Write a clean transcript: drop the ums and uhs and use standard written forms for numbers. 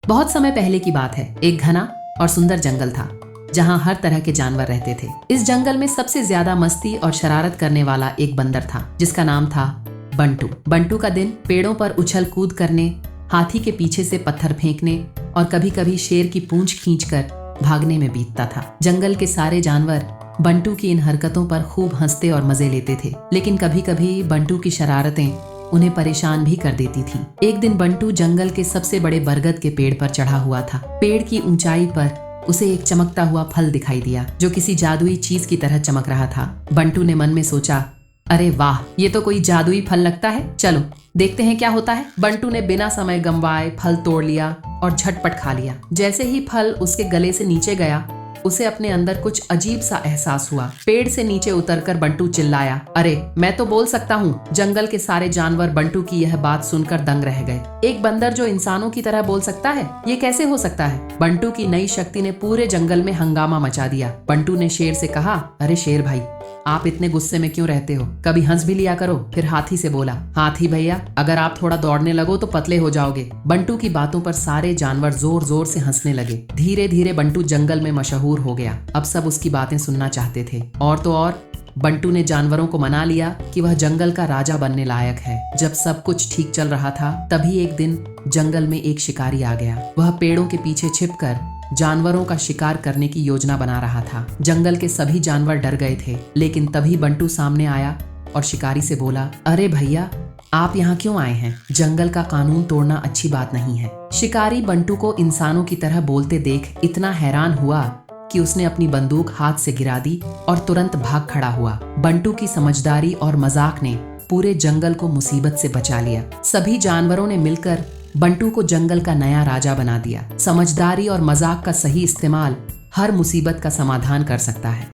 बहुत समय पहले की बात है। एक घना और सुंदर जंगल था जहाँ हर तरह के जानवर रहते थे। इस जंगल में सबसे ज्यादा मस्ती और शरारत करने वाला एक बंदर था जिसका नाम था बंटू। बंटू का दिन पेड़ों पर उछल कूद करने, हाथी के पीछे से पत्थर फेंकने और कभी कभी शेर की पूंछ खींचकर भागने में बीतता था। जंगल के सारे जानवर बंटू की इन हरकतों पर खूब हंसते और मजे लेते थे, लेकिन कभी कभी बंटू की शरारतें उन्हें परेशान भी कर देती थीं। एक दिन बंटू जंगल के सबसे बड़े बरगद के पेड़ पर चढ़ा हुआ था। पेड़ की ऊंचाई पर उसे एक चमकता हुआ फल दिखाई दिया जो किसी जादुई चीज की तरह चमक रहा था। बंटू ने मन में सोचा, अरे वाह, ये तो कोई जादुई फल लगता है, चलो देखते हैं क्या होता है। बंटू ने बिना समय गंवाए फल तोड़ लिया और झटपट खा लिया। जैसे ही फल उसके गले से नीचे गया, उसे अपने अंदर कुछ अजीब सा एहसास हुआ। पेड़ से नीचे उतरकर बंटू चिल्लाया, अरे मैं तो बोल सकता हूँ। जंगल के सारे जानवर बंटू की यह बात सुनकर दंग रह गए। एक बंदर जो इंसानों की तरह बोल सकता है, ये कैसे हो सकता है? बंटू की नई शक्ति ने पूरे जंगल में हंगामा मचा दिया। बंटू ने शेर से कहा, अरे शेर भाई, आप इतने गुस्से में क्यों रहते हो? कभी हंस भी लिया करो। फिर हाथी से बोला, हाथी भैया, अगर आप थोड़ा दौड़ने लगो तो पतले हो जाओगे। बंटू की बातों पर सारे जानवर जोर जोर से हंसने लगे। धीरे धीरे बंटू जंगल में मशहूर हो गया। अब सब उसकी बातें सुनना चाहते थे। और तो और बंटू ने जानवरों को मना लिया कि वह जंगल का राजा बनने लायक है। जब सब कुछ ठीक चल रहा था, तभी एक दिन जंगल में एक शिकारी आ गया। वह पेड़ों के पीछे छिपकर जानवरों का शिकार करने की योजना बना रहा था। जंगल के सभी जानवर डर गए थे, लेकिन तभी बंटू सामने आया और शिकारी से बोला, अरे भैया, आप यहाँ क्यों आए हैं? जंगल का कानून तोड़ना अच्छी बात नहीं है। शिकारी बंटू को इंसानों की तरह बोलते देख इतना हैरान हुआ कि उसने अपनी बंदूक हाथ से गिरा दी और तुरंत भाग खड़ा हुआ। बंटू की समझदारी और मजाक ने पूरे जंगल को मुसीबत से बचा लिया। सभी जानवरों ने मिलकर बंटू को जंगल का नया राजा बना दिया। समझदारी और मजाक का सही इस्तेमाल हर मुसीबत का समाधान कर सकता है।